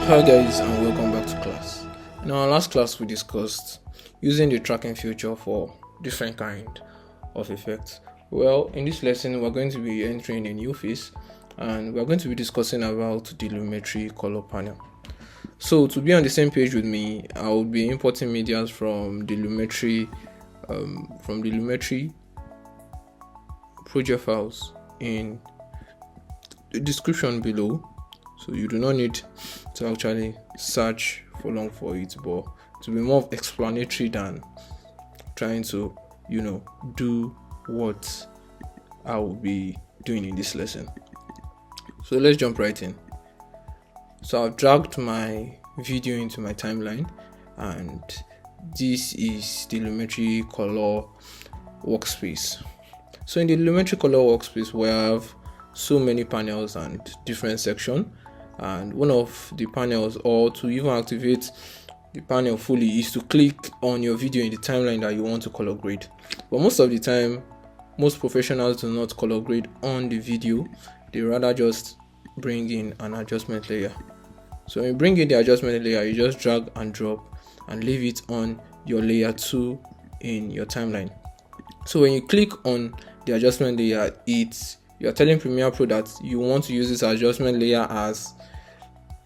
Hi guys, and welcome back to class. In our last class we discussed using the tracking feature for different kind of effects. Well, in this lesson we're going to be entering a new phase and we're going to be discussing about the Lumetri Color Panel. So to be on the same page with me, I will be importing media from the Lumetri project files in the description below. So you do not need to actually search for long for it, but to be more explanatory than trying to, do what I will be doing in this lesson. So let's jump right in. So I've dragged my video into my timeline, and this is the Lumetri Color workspace. So in the Lumetri Color workspace, we have so many panels and different sections. And one of the panels, or to even activate the panel fully, is to click on your video in the timeline that you want to color grade. But most of the time, most professionals do not color grade on the video. They rather just bring in an adjustment layer. So when you bring in the adjustment layer, you just drag and drop and leave it on your layer 2 in your timeline. So when you click on the adjustment layer, you're telling Premiere Pro that you want to use this adjustment layer as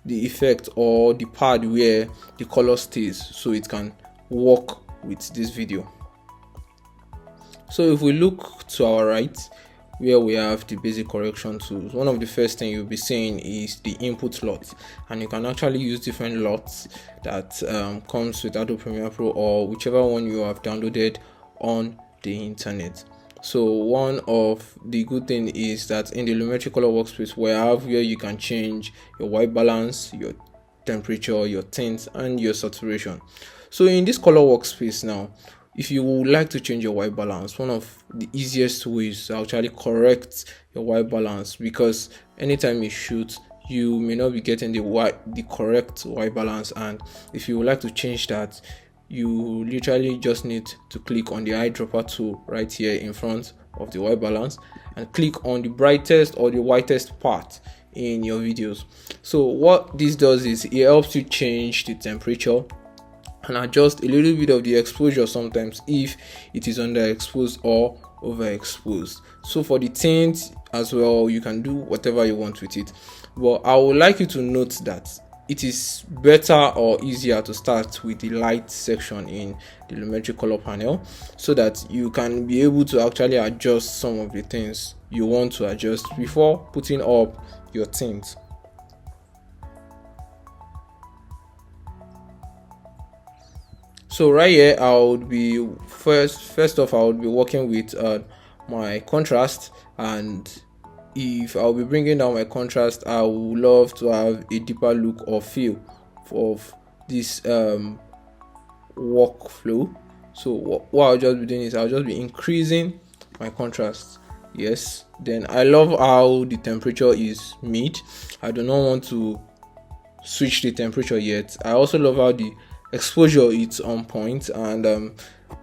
the effect or the pad where the color stays, so it can work with this video. So if we look to our right, where we have the basic correction tools, one of the first thing you'll be seeing is the input LUT, and you can actually use different LUTs that comes with Adobe Premiere Pro or whichever one you have downloaded on the internet. So one of the good thing is that in the Lumetri Color workspace, we have where you can change your white balance, your temperature, your tint, and your saturation. So in this color workspace now, if you would like to change your white balance, one of the easiest ways to actually correct your white balance, because anytime you shoot, you may not be getting the correct white balance, and if you would like to change that, you literally just need to click on the eyedropper tool right here in front of the white balance and click on the brightest or the whitest part in your videos. So what this does is it helps you change the temperature and adjust a little bit of the exposure sometimes if it is underexposed or overexposed. So for the tint as well, you can do whatever you want with it, but I would like you to note that it is better or easier to start with the light section in the Lumetri Color Panel, so that you can be able to actually adjust some of the things you want to adjust before putting up your tint. So right here, I would be first off I would be working with my contrast, and if I'll be bringing down my contrast, I would love to have a deeper look or feel of this workflow. So what I'll just be doing is I'll just be increasing my contrast. Yes, then I love how the temperature is mid. I do not want to switch the temperature yet. I also love how the exposure is on point, and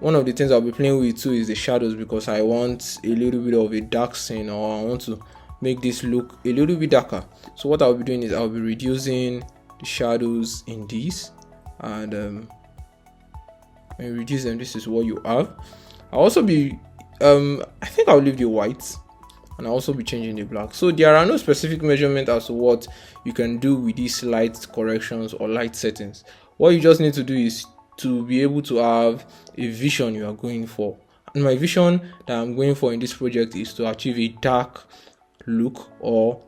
one of the things I'll be playing with too is the shadows, because I want a little bit of a dark scene, or I want to make this look a little bit darker. So what I'll be doing is I'll be reducing the shadows in these, and when you reduce them, this is what you have. I'll also be I think I'll leave the white, and I'll also be changing the black. So there are no specific measurement as to what you can do with these light corrections or light settings. What you just need to do is to be able to have a vision you are going for, and my vision that I'm going for in this project is to achieve a dark look, or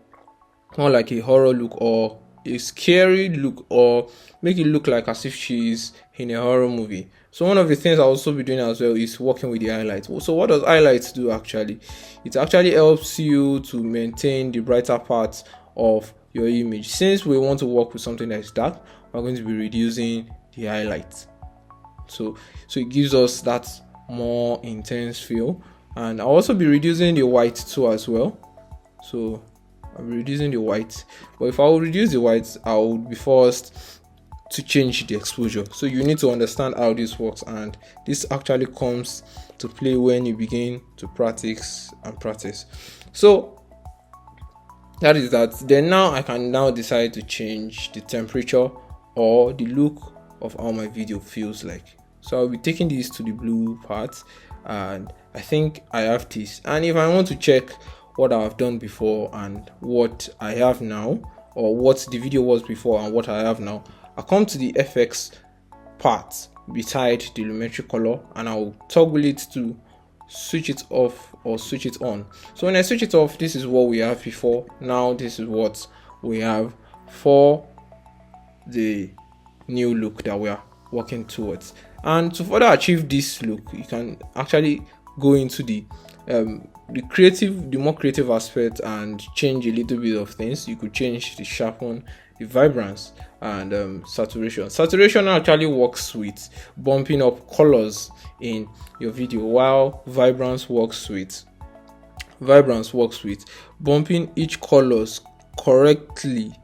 more like a horror look, or a scary look, or make it look like as if she's in a horror movie. So one of the things I'll also be doing as well is working with the highlights. So what does highlights do actually? It actually helps you to maintain the brighter parts of your image. Since we want to work with something that is dark, we're going to be reducing the highlights. So it gives us that more intense feel, and I'll also be reducing the white too as well. So I'm reducing the white, but if I will reduce the white, I would be forced to change the exposure. So you need to understand how this works, and this actually comes to play when you begin to practice. So That is that. Then now I can now decide to change the temperature or the look of how my video feels like. So I'll be taking this to the blue part, and I think I have this. And if I want to check what I've done before and what I have now, or what the video was before and what I have now, I come to the FX part beside the Lumetri color, and I'll toggle it to switch it off or switch it on. So when I switch it off, this is what we have before. Now this is what we have for the new look that we are working towards. And to further achieve this look, you can actually go into the more creative aspect and change a little bit of things. You could change the sharpen, the vibrance, and saturation. Saturation actually works with bumping up colors in your video, while vibrance works with bumping each colors correctly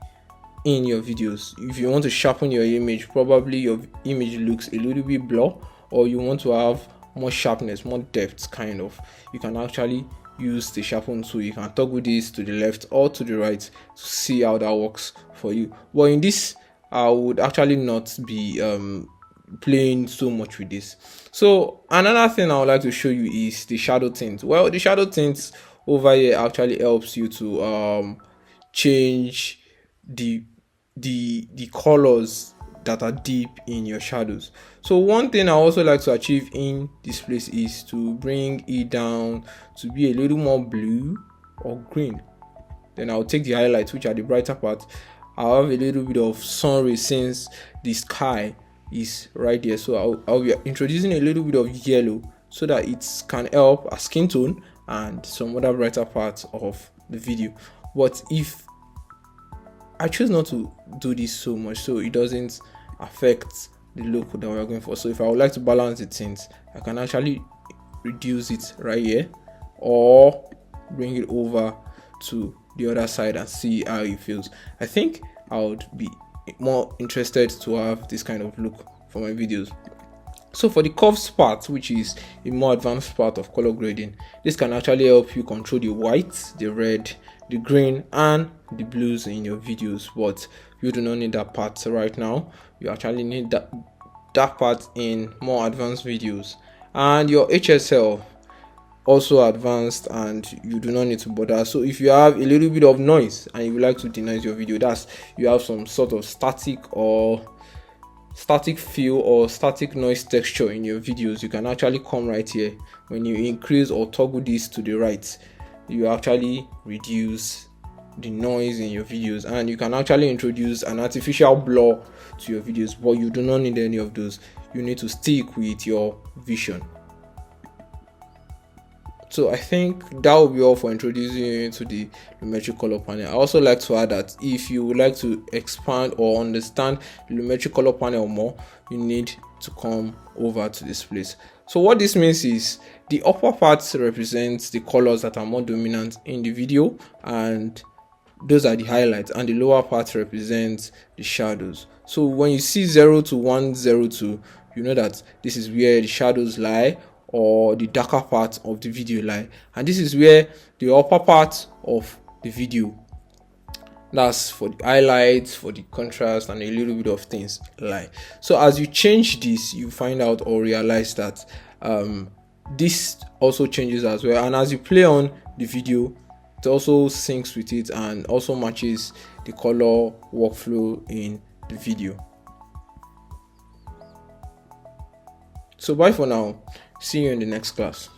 in your videos. If you want to sharpen your image, probably your image looks a little bit blur, or you want to have more sharpness, more depth kind of, you can actually use the sharpen tool. You can toggle this to the left or to the right to see how that works for you. But in this, I would actually not be playing so much with this. So another thing I would like to show you is the shadow tint. Well, the shadow tint over here actually helps you to change the colors that are deep in your shadows. So one thing I also like to achieve in this place is to bring it down to be a little more blue or green. Then I'll take the highlights, which are the brighter part. I'll have a little bit of sun rays since the sky is right there. So I'll be introducing a little bit of yellow so that it can help a skin tone and some other brighter parts of the video. But if I choose not to do this so much so it doesn't affect the look that we're going for. So if I would like to balance the tints, I can actually reduce it right here or bring it over to the other side and see how it feels. I think I would be more interested to have this kind of look for my videos. So for the curves part, which is a more advanced part of color grading, this can actually help you control the white, the red, the green, and the blues in your videos. But you do not need that part right now. You actually need that part in more advanced videos. And your HSL also advanced, and you do not need to bother. So if you have a little bit of noise and you would like to denoise your video, that's you have some sort of static feel or static noise texture in your videos, you can actually come right here. When you increase or toggle this to the right, you actually reduce the noise in your videos, and you can actually introduce an artificial blur to your videos, but you do not need any of those. You need to stick with your vision. So I think that will be all for introducing you into the Lumetri Color Panel. I also like to add that if you would like to expand or understand the Lumetri Color Panel more, you need to come over to this place. So what this means is the upper part represents the colors that are more dominant in the video, and those are the highlights, and the lower part represents the shadows. So when you see 0 to 102, you know that this is where the shadows lie, or the darker part of the video lie, and this is where the upper part of the video, that's for the highlights, for the contrast, and a little bit of things lie. So as you change this, you find out or realize that this also changes as well, and as you play on the video, it also syncs with it and also matches the color workflow in the video. So bye for now. See you in the next class.